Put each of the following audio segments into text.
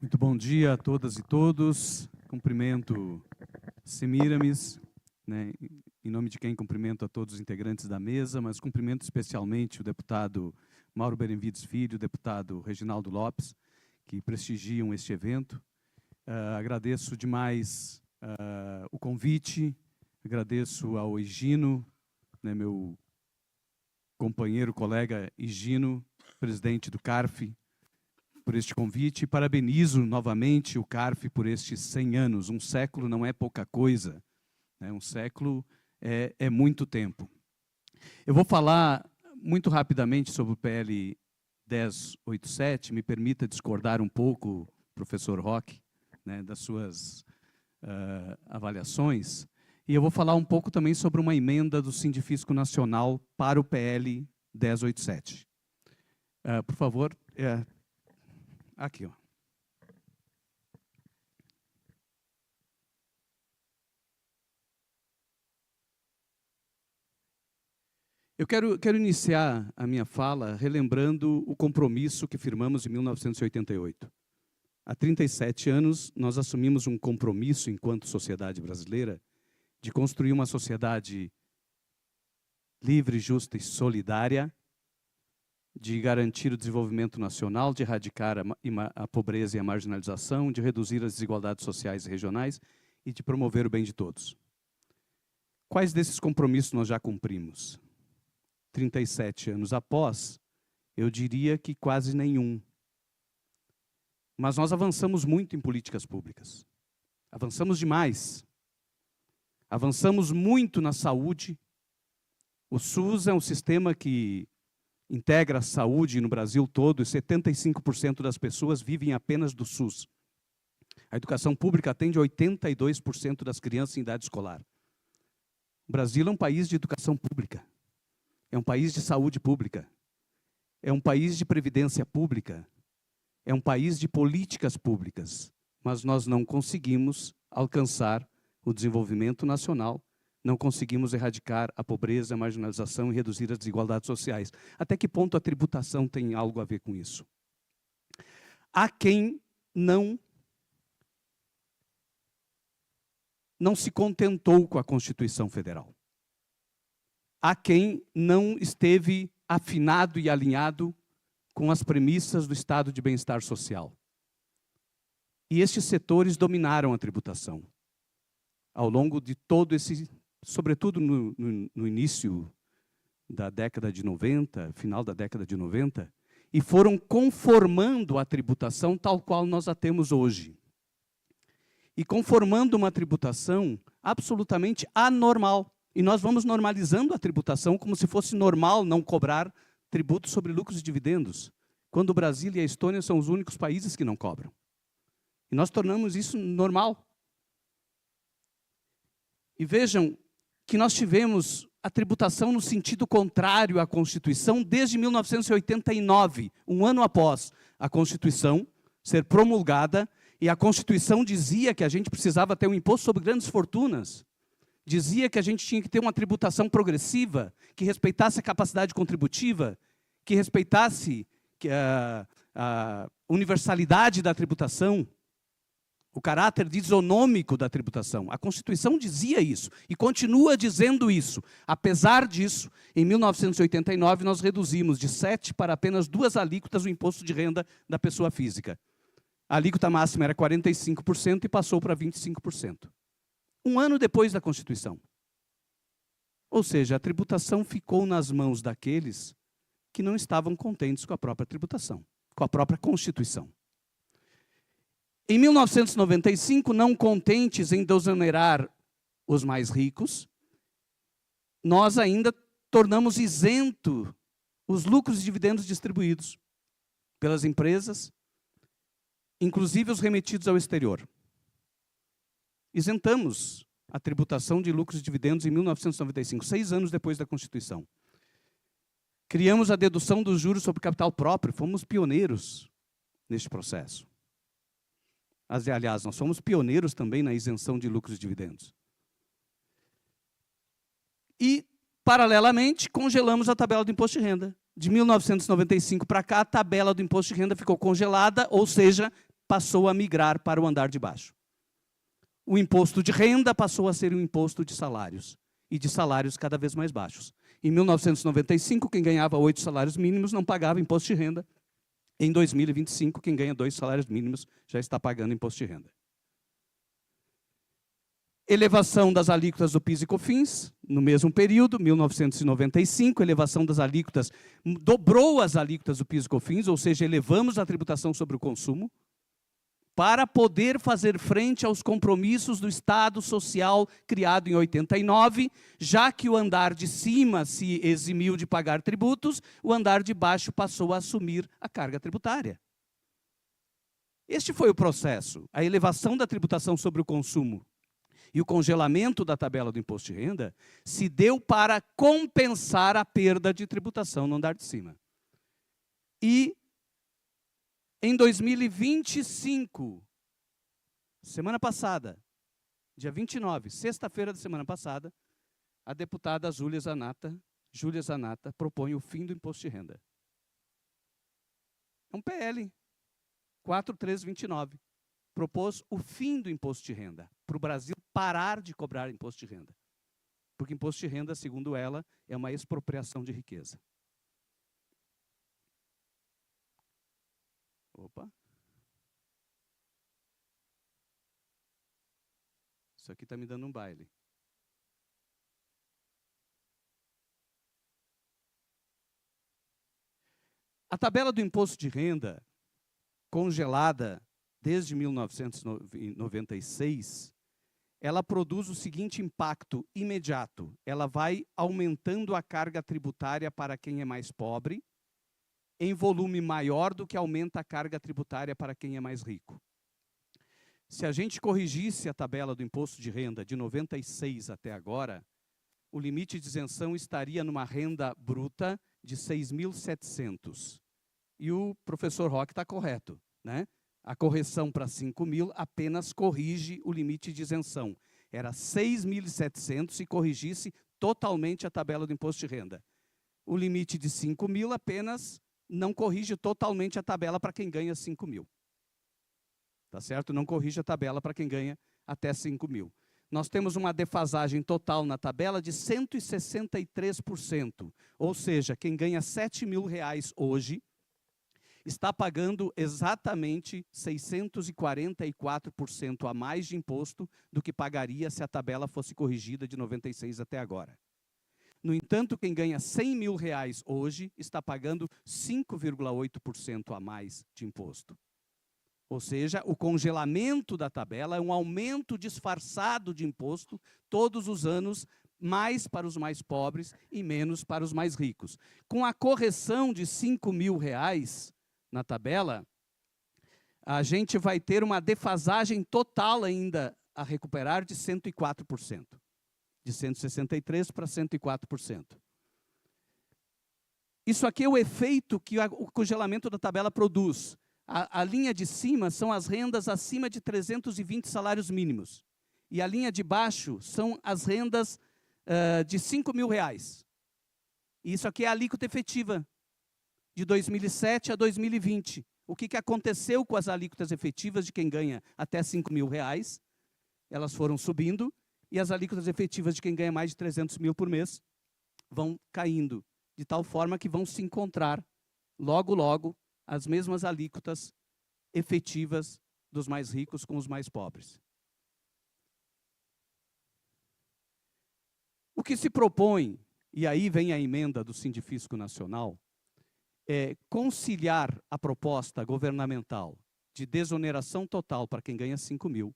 Muito bom dia a todas e todos. Cumprimento Semiramis, né, em nome de quem cumprimento a todos os integrantes da mesa, mas cumprimento especialmente o deputado Mauro Benevides Filho, o deputado Reginaldo Lopes, que prestigiam este evento. Agradeço demais o convite, agradeço ao Higino, né, meu companheiro, colega Higino, presidente do CARF, por este convite, e parabenizo novamente o CARF por estes 100 anos. Um século não é pouca coisa, né? Um século é muito tempo. Eu vou falar muito rapidamente sobre o PL 1087, me permita discordar um pouco, professor Roque, né, das suas avaliações, e eu vou falar um pouco também sobre uma emenda do Sindifisco Nacional para o PL 1087. Por favor, aqui, ó. Eu quero iniciar a minha fala relembrando o compromisso que firmamos em 1988. Há 37 anos, nós assumimos um compromisso, enquanto sociedade brasileira, de construir uma sociedade livre, justa e solidária, de garantir o desenvolvimento nacional, de erradicar a pobreza e a marginalização, de reduzir as desigualdades sociais e regionais e de promover o bem de todos. Quais desses compromissos nós já cumprimos? 37 anos após, eu diria que quase nenhum. Mas nós avançamos muito em políticas públicas. Avançamos demais. Avançamos muito na saúde. O SUS é um sistema que integra a saúde no Brasil todo, e 75% das pessoas vivem apenas do SUS. A educação pública atende 82% das crianças em idade escolar. O Brasil é um país de educação pública, é um país de saúde pública, é um país de previdência pública, é um país de políticas públicas, mas nós não conseguimos alcançar o desenvolvimento nacional, não conseguimos erradicar a pobreza, a marginalização e reduzir as desigualdades sociais. Até que ponto a tributação tem algo a ver com isso? Há quem não se contentou com a Constituição Federal. Há quem não esteve afinado e alinhado com as premissas do Estado de bem-estar social. E estes setores dominaram a tributação. Ao longo de todo esse, sobretudo no início da década de 90, final da década de 90, e foram conformando a tributação tal qual nós a temos hoje. E conformando uma tributação absolutamente anormal. E nós vamos normalizando a tributação como se fosse normal não cobrar tributo sobre lucros e dividendos, quando o Brasil e a Estônia são os únicos países que não cobram. E nós tornamos isso normal. E vejam que nós tivemos a tributação no sentido contrário à Constituição desde 1989, um ano após a Constituição ser promulgada, e a Constituição dizia que a gente precisava ter um imposto sobre grandes fortunas, dizia que a gente tinha que ter uma tributação progressiva, que respeitasse a capacidade contributiva, que respeitasse a universalidade da tributação, o caráter desonômico da tributação. A Constituição dizia isso e continua dizendo isso. Apesar disso, em 1989, nós reduzimos de 7 para apenas 2 alíquotas o imposto de renda da pessoa física. A alíquota máxima era 45% e passou para 25%. Um ano depois da Constituição. Ou seja, a tributação ficou nas mãos daqueles que não estavam contentes com a própria tributação, com a própria Constituição. Em 1995, não contentes em desonerar os mais ricos, nós ainda tornamos isento os lucros e dividendos distribuídos pelas empresas, inclusive os remetidos ao exterior. Isentamos a tributação de lucros e dividendos em 1995, 6 anos depois da Constituição. Criamos a dedução dos juros sobre capital próprio, fomos pioneiros neste processo. Aliás, nós somos pioneiros também na isenção de lucros e dividendos. E, paralelamente, congelamos a tabela do imposto de renda. De 1995 para cá, a tabela do imposto de renda ficou congelada, ou seja, passou a migrar para o andar de baixo. O imposto de renda passou a ser um imposto de salários, e de salários cada vez mais baixos. Em 1995, quem ganhava 8 salários mínimos não pagava imposto de renda. Em 2025, quem ganha 2 salários mínimos já está pagando imposto de renda. Elevação das alíquotas do PIS e COFINS, no mesmo período, 1995, elevação das alíquotas, dobrou as alíquotas do PIS e COFINS, ou seja, elevamos a tributação sobre o consumo, para poder fazer frente aos compromissos do Estado Social criado em 89, já que o andar de cima se eximiu de pagar tributos, o andar de baixo passou a assumir a carga tributária. Este foi o processo. A elevação da tributação sobre o consumo e o congelamento da tabela do imposto de renda se deu para compensar a perda de tributação no andar de cima. E em 2025, semana passada, dia 29, sexta-feira da semana passada, a deputada Júlia Zanatta, propõe o fim do imposto de renda. É um PL 4329. Propôs o fim do imposto de renda, para o Brasil parar de cobrar imposto de renda. Porque imposto de renda, segundo ela, é uma expropriação de riqueza. Opa. Isso aqui está me dando um baile. A tabela do imposto de renda, congelada desde 1996, ela produz o seguinte impacto imediato. Ela vai aumentando a carga tributária para quem é mais pobre, em volume maior do que aumenta a carga tributária para quem é mais rico. Se a gente corrigisse a tabela do imposto de renda de 96 até agora, o limite de isenção estaria numa renda bruta de 6.700. E o professor Roque está correto, né? A correção para 5.000 apenas corrige o limite de isenção. Era 6.700 se corrigisse totalmente a tabela do imposto de renda. O limite de 5.000 apenas não corrige totalmente a tabela para quem ganha 5.000. Tá certo? Não corrige a tabela para quem ganha até 5.000. Nós temos uma defasagem total na tabela de 163%. Ou seja, quem ganha R$7.000 hoje está pagando exatamente 644% a mais de imposto do que pagaria se a tabela fosse corrigida de 96 até agora. No entanto, quem ganha R$100.000 hoje está pagando 5,8% a mais de imposto. Ou seja, o congelamento da tabela é um aumento disfarçado de imposto todos os anos, mais para os mais pobres e menos para os mais ricos. Com a correção de R$5.000 na tabela, a gente vai ter uma defasagem total ainda a recuperar de 104%. De 163% para 104%. Isso aqui é o efeito que o congelamento da tabela produz. A linha de cima são as rendas acima de 320 salários mínimos. E a linha de baixo são as rendas de R$5.000. E isso aqui é a alíquota efetiva de 2007 a 2020. O que aconteceu com as alíquotas efetivas de quem ganha até R$5.000? Elas foram subindo. E as alíquotas efetivas de quem ganha mais de 300.000 por mês vão caindo, de tal forma que vão se encontrar, logo, logo, as mesmas alíquotas efetivas dos mais ricos com os mais pobres. O que se propõe, e aí vem a emenda do Sindifisco Nacional, é conciliar a proposta governamental de desoneração total para quem ganha 5.000,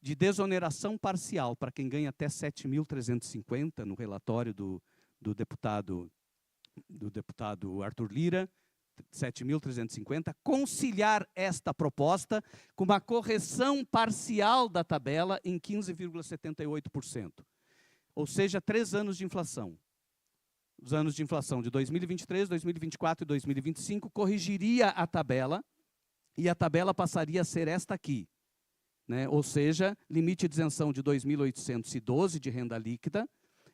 de desoneração parcial para quem ganha até 7.350, no relatório do deputado Arthur Lira, 7.350, conciliar esta proposta com uma correção parcial da tabela em 15,78%. Ou seja, 3 anos de inflação. Os anos de inflação de 2023, 2024 e 2025 corrigiria a tabela, e a tabela passaria a ser esta aqui. Né? Ou seja, limite de isenção de 2.812 de renda líquida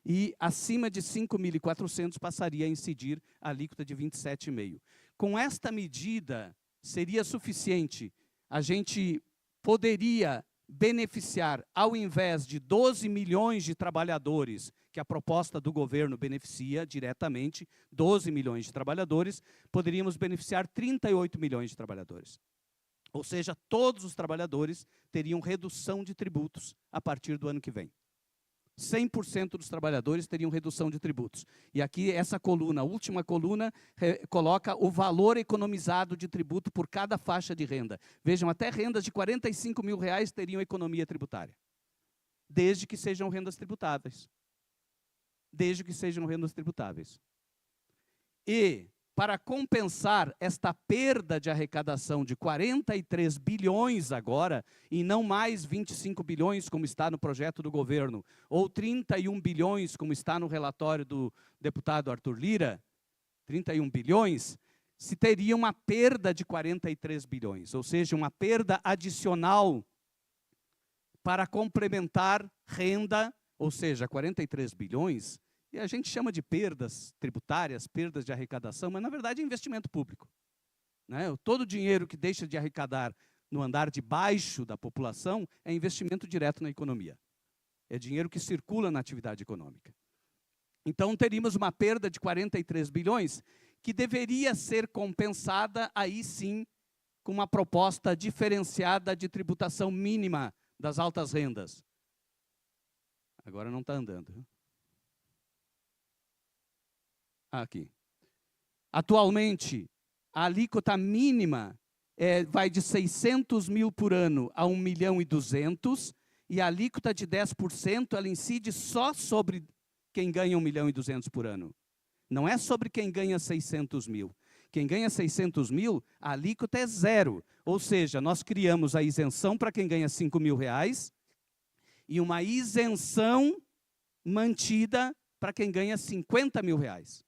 e acima de 5.400 passaria a incidir a alíquota de 27,5%. Com esta medida, seria suficiente a gente poderia beneficiar, ao invés de 12 milhões de trabalhadores, que a proposta do governo beneficia diretamente, 12 milhões de trabalhadores, poderíamos beneficiar 38 milhões de trabalhadores. Ou seja, todos os trabalhadores teriam redução de tributos a partir do ano que vem. 100% dos trabalhadores teriam redução de tributos. E aqui, essa coluna, a última coluna, coloca o valor economizado de tributo por cada faixa de renda. Vejam, até rendas de R$45 mil teriam economia tributária. Desde que sejam rendas tributáveis. Desde que sejam rendas tributáveis. E, para compensar esta perda de arrecadação de 43 bilhões agora, e não mais 25 bilhões como está no projeto do governo, ou 31 bilhões como está no relatório do deputado Arthur Lira, 31 bilhões, se teria uma perda de 43 bilhões, ou seja, uma perda adicional para complementar renda, ou seja, 43 bilhões, e a gente chama de perdas tributárias, perdas de arrecadação, mas na verdade é investimento público. Né? Todo o dinheiro que deixa de arrecadar no andar de baixo da população é investimento direto na economia. É dinheiro que circula na atividade econômica. Então teríamos uma perda de 43 bilhões que deveria ser compensada, aí sim, com uma proposta diferenciada de tributação mínima das altas rendas. Agora não está andando. Aqui. Atualmente, a alíquota mínima vai de 600 mil por ano a 1.200.000, e a alíquota de 10% ela incide só sobre quem ganha 1.200.000 por ano. Não é sobre quem ganha 600 mil. Quem ganha 600 mil, a alíquota é zero. Ou seja, nós criamos a isenção para quem ganha 5 mil reais e uma isenção mantida para quem ganha 50 mil reais.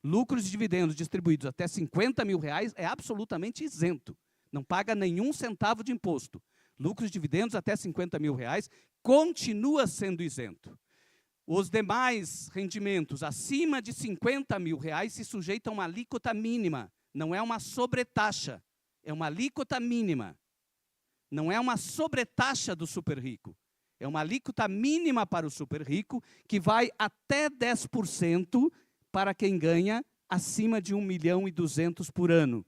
Lucros e dividendos distribuídos até 50 mil reais é absolutamente isento. Não paga nenhum centavo de imposto. Lucros e dividendos até 50 mil reais continua sendo isento. Os demais rendimentos acima de 50 mil reais se sujeitam a uma alíquota mínima. Não é uma sobretaxa, é uma alíquota mínima. Não é uma sobretaxa do super rico. É uma alíquota mínima para o super rico que vai até 10% para quem ganha acima de 1.200.000 por ano.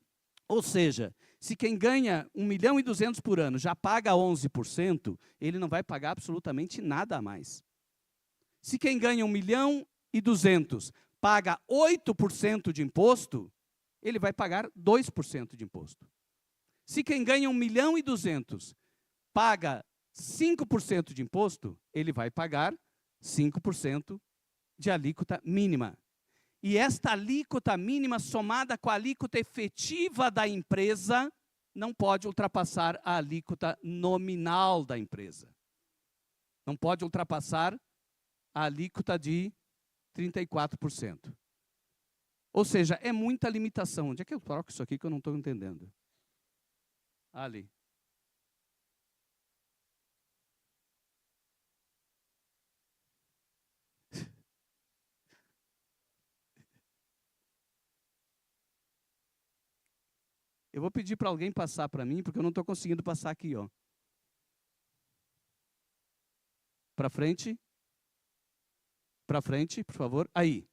Ou seja, se quem ganha 1.200.000 por ano já paga 11%, ele não vai pagar absolutamente nada a mais. Se quem ganha 1.200.000 paga 8% de imposto, ele vai pagar 2% de imposto. Se quem ganha 1.200.000 paga 5% de imposto, ele vai pagar 5% de alíquota mínima. E esta alíquota mínima, somada com a alíquota efetiva da empresa, não pode ultrapassar a alíquota nominal da empresa. Não pode ultrapassar a alíquota de 34%. Ou seja, é muita limitação. Onde é que eu troco isso aqui que eu não estou entendendo? Ali. Eu vou pedir para alguém passar para mim, porque eu não estou conseguindo passar aqui, ó. Para frente. Para frente, por favor. Aí.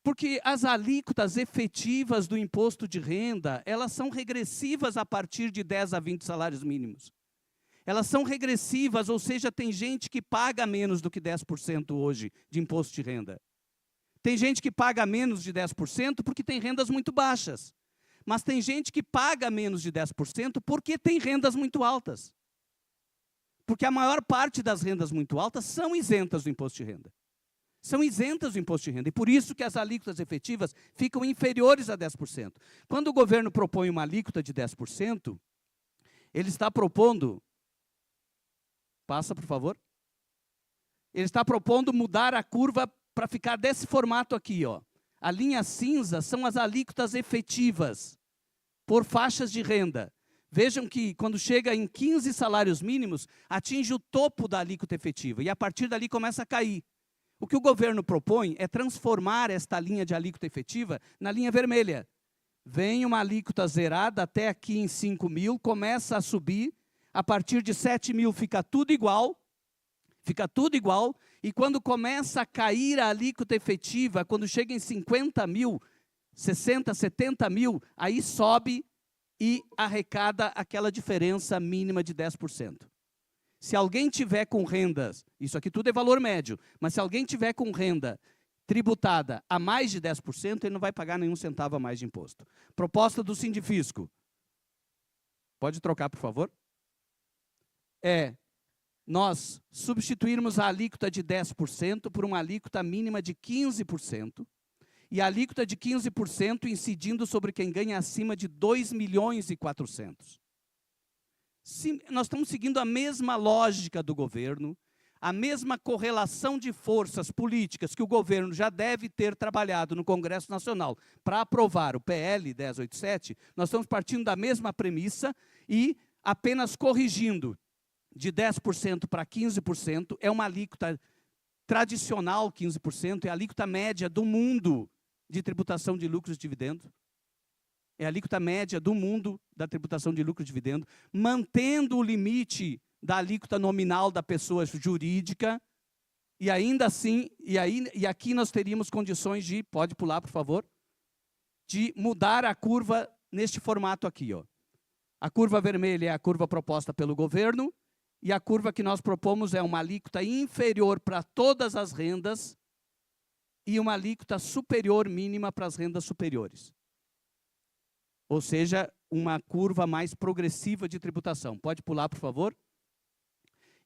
Porque as alíquotas efetivas do imposto de renda, elas são regressivas a partir de 10 a 20 salários mínimos. Elas são regressivas, ou seja, tem gente que paga menos do que 10% hoje de imposto de renda. Tem gente que paga menos de 10% porque tem rendas muito baixas. Mas tem gente que paga menos de 10% porque tem rendas muito altas. Porque a maior parte das rendas muito altas são isentas do imposto de renda. São isentas do imposto de renda. E por isso que as alíquotas efetivas ficam inferiores a 10%. Quando o governo propõe uma alíquota de 10%, ele está propondo... Passa, por favor. Ele está propondo mudar a curva para ficar desse formato aqui, ó. A linha cinza são as alíquotas efetivas por faixas de renda. Vejam que quando chega em 15 salários mínimos, atinge o topo da alíquota efetiva e a partir dali começa a cair. O que o governo propõe é transformar esta linha de alíquota efetiva na linha vermelha, Vem uma alíquota zerada até aqui em 5 mil, começa a subir, a partir de 7 mil fica tudo igual, e quando começa a cair a alíquota efetiva, quando chega em 50 mil, 60, 70 mil, aí sobe e arrecada aquela diferença mínima de 10%. Se alguém tiver com rendas, isso aqui tudo é valor médio, mas se alguém tiver com renda tributada a mais de 10%, ele não vai pagar nenhum centavo a mais de imposto. Proposta do Sindifisco. Pode trocar, por favor? Nós substituirmos a alíquota de 10% por uma alíquota mínima de 15%, e a alíquota de 15% incidindo sobre quem ganha acima de 2.400.000. Nós estamos seguindo a mesma lógica do governo, a mesma correlação de forças políticas que o governo já deve ter trabalhado no Congresso Nacional para aprovar o PL 1087, nós estamos partindo da mesma premissa e apenas corrigindo de 10% para 15%, é uma alíquota tradicional, 15%, é a alíquota média do mundo de tributação de lucros e dividendos. É a alíquota média do mundo da tributação de lucro e dividendo, mantendo o limite da alíquota nominal da pessoa jurídica, e ainda assim, e aqui nós teríamos condições de, pode pular, por favor, de mudar a curva neste formato aqui, ó. A curva vermelha é a curva proposta pelo governo, e a curva que nós propomos é uma alíquota inferior para todas as rendas e uma alíquota superior mínima para as rendas superiores. Ou seja, uma curva mais progressiva de tributação. Pode pular, por favor?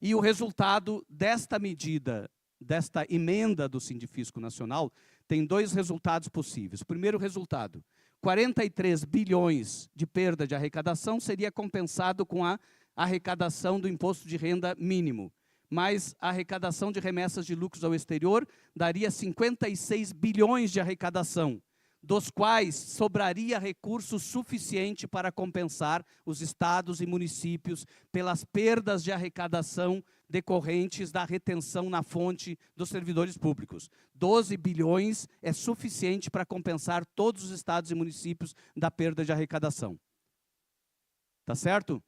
E o resultado desta medida, desta emenda do Sindifisco Nacional, tem dois resultados possíveis. O primeiro resultado, 43 bilhões de perda de arrecadação seria compensado com a arrecadação do imposto de renda mínimo. Mas a arrecadação de remessas de lucros ao exterior daria 56 bilhões de arrecadação, dos quais sobraria recurso suficiente para compensar os estados e municípios pelas perdas de arrecadação decorrentes da retenção na fonte dos servidores públicos. 12 bilhões é suficiente para compensar todos os estados e municípios da perda de arrecadação. Tá certo?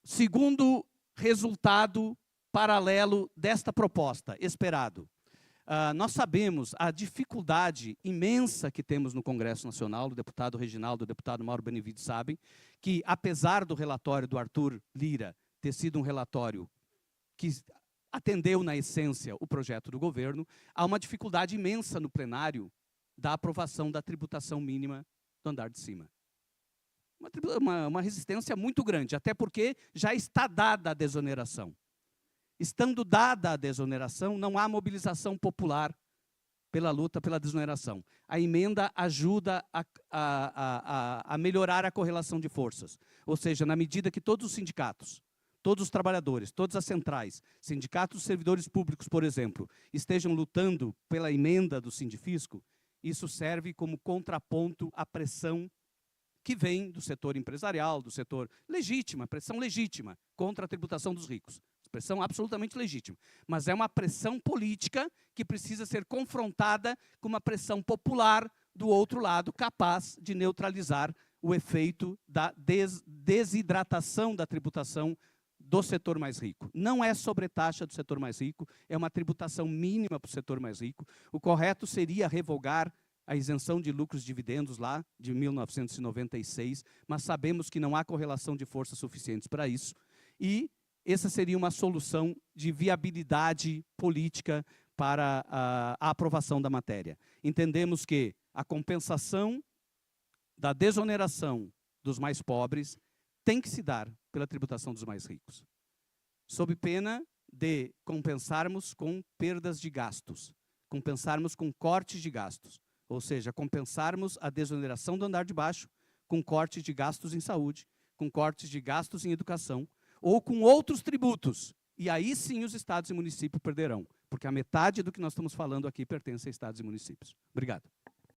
Segundo resultado paralelo desta proposta, esperado. Nós sabemos a dificuldade imensa que temos no Congresso Nacional, o deputado Reginaldo, o deputado Mauro Benevides sabem, que apesar do relatório do Arthur Lira ter sido um relatório que atendeu na essência o projeto do governo, há uma dificuldade imensa no plenário da aprovação da tributação mínima do andar de cima. Uma resistência muito grande, até porque já está dada a desoneração. Estando dada a desoneração, não há mobilização popular pela luta pela desoneração. A emenda ajuda a melhorar a correlação de forças. Ou seja, na medida que todos os sindicatos, todos os trabalhadores, todas as centrais, sindicatos dos servidores públicos, por exemplo, estejam lutando pela emenda do Sindifisco, isso serve como contraponto à pressão que vem do setor empresarial, do setor legítima, pressão legítima contra a tributação dos ricos. Pressão absolutamente legítima, mas é uma pressão política que precisa ser confrontada com uma pressão popular do outro lado, capaz de neutralizar o efeito da desidratação da tributação do setor mais rico. Não é sobretaxa do setor mais rico, é uma tributação mínima para o setor mais rico. O correto seria revogar a isenção de lucros e dividendos lá de 1996, mas sabemos que não há correlação de forças suficientes para isso, e essa seria uma solução de viabilidade política para a aprovação da matéria. Entendemos que a compensação da desoneração dos mais pobres tem que se dar pela tributação dos mais ricos, sob pena de compensarmos com perdas de gastos, compensarmos com cortes de gastos, ou seja, compensarmos a desoneração do andar de baixo com cortes de gastos em saúde, com cortes de gastos em educação, ou com outros tributos. E aí sim os estados e municípios perderão, porque a metade do que nós estamos falando aqui pertence a estados e municípios. Obrigado.